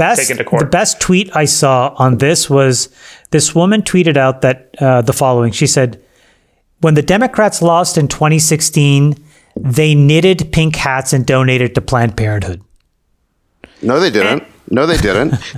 taken to court. The best tweet I saw on this was this woman tweeted out that the following. She said, when the Democrats lost in 2016, they knitted pink hats and donated to Planned Parenthood. No, they didn't.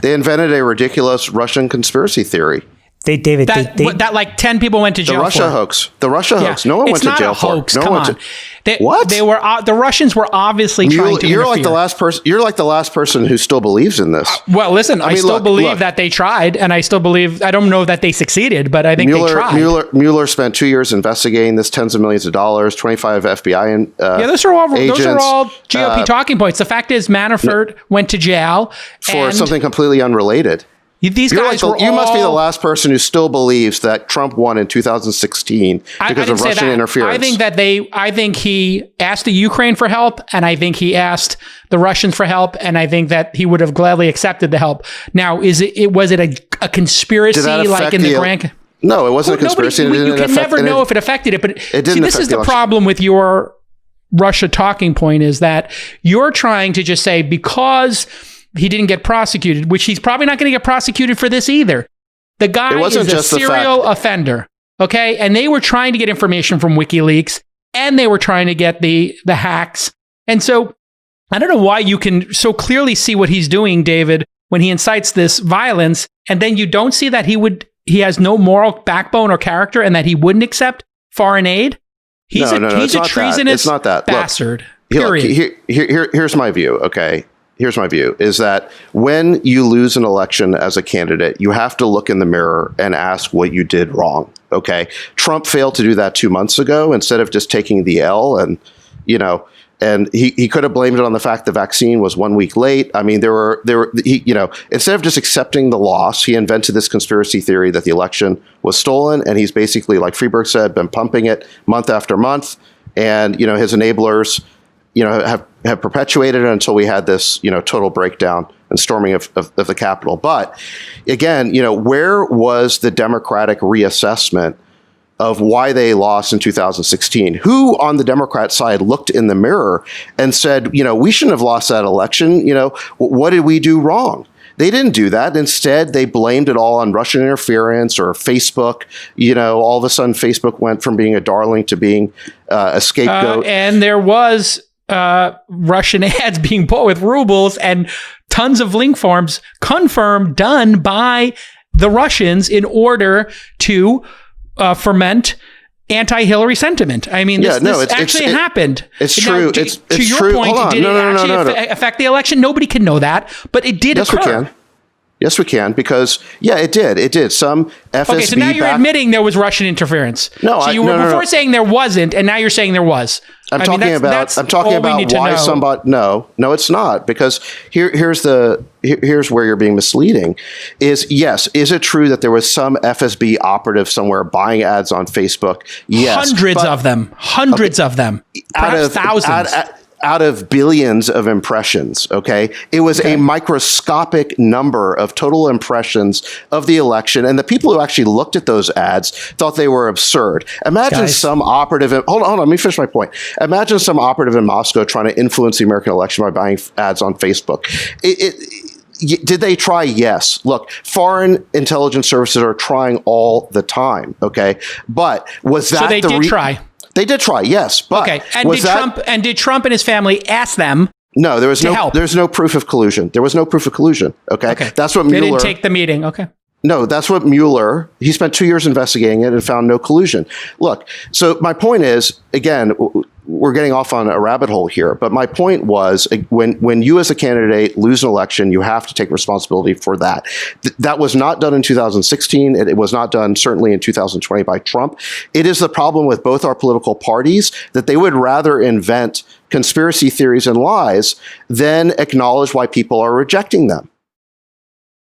They invented a ridiculous Russian conspiracy theory. That like 10 people went to jail. The Russia hoax. The Russia hoax. No one went to jail for it. No one went to. What? They were the Russians were obviously trying to. You're like the last person. You're like the last person who still believes in this. Well, listen, I still believe that they tried, and I still believe. I don't know that they succeeded, but I think they tried. Mueller spent 2 years investigating this, tens of millions of dollars, 25 FBI those are all GOP talking points. The fact is, Manafort went to jail for something completely unrelated. These guys you must be the last person who still believes that Trump won in 2016 because of Russian interference. I think he asked the Ukraine for help, and I think he asked the Russians for help, and I think that he would have gladly accepted the help. Now, was it a conspiracy like in the Grand? No, it wasn't a conspiracy. You can never know if it affected it, but this is the problem with your Russia talking point is that you're trying to just say because he didn't get prosecuted, which he's probably not going to get prosecuted for this either. The guy is a serial offender, okay? And they were trying to get information from WikiLeaks, and they were trying to get the hacks. And so I don't know why you can so clearly see what he's doing, David, when he incites this violence, and then you don't see that he has no moral backbone or character, and that he wouldn't accept foreign aid. He's a treasonous bastard. Period. Here's my view, okay? Here's my view, is that when you lose an election as a candidate, you have to look in the mirror and ask what you did wrong, okay? Trump failed to do that 2 months ago instead of just taking the L and, he could have blamed it on the fact the vaccine was 1 week late. I mean, instead of just accepting the loss, he invented this conspiracy theory that the election was stolen, and he's basically, like Freeberg said, been pumping it month after month, and, his enablers have perpetuated it until we had this, total breakdown and storming of the Capitol. But again, where was the Democratic reassessment of why they lost in 2016? Who on the Democrat side looked in the mirror and said, we shouldn't have lost that election. What did we do wrong? They didn't do that. Instead, they blamed it all on Russian interference or Facebook. All of a sudden, Facebook went from being a darling to being a scapegoat. And there was Russian ads being bought with rubles and tons of link farms confirmed done by the Russians in order to ferment anti-Hillary sentiment. I mean, this actually happened. It's true. To your point, did it actually affect the election? Nobody can know that, but it did occur. Yes, we can, because, it did. It did. Some FSB... Okay, so now you're admitting there was Russian interference. No, so you were before saying there wasn't, and now you're saying there was. I'm talking about why somebody... No, it's not, because here's where you're being misleading. Is it true that there was some FSB operative somewhere buying ads on Facebook? Yes. Hundreds of them. Perhaps thousands. Out of billions of impressions, okay? It was a microscopic number of total impressions of the election, and the people who actually looked at those ads thought they were absurd. Imagine some operative... Hold on, let me finish my point. Imagine some operative in Moscow trying to influence the American election by buying ads on Facebook. Did they try? Yes. Look, foreign intelligence services are trying all the time, okay? But was that... So they did try. They did try, yes. But okay. And did Trump and his family ask them? No, there was no proof of collusion. There was no proof of collusion. Okay. That's what Mueller... They didn't take the meeting. Okay. No, that's what Mueller... He spent 2 years investigating it and found no collusion. Look, so my point is, again, we're getting off on a rabbit hole here, but my point was when you as a candidate lose an election, you have to take responsibility for that. That was not done in 2016. It was not done certainly in 2020 by Trump. It is the problem with both our political parties that they would rather invent conspiracy theories and lies than acknowledge why people are rejecting them.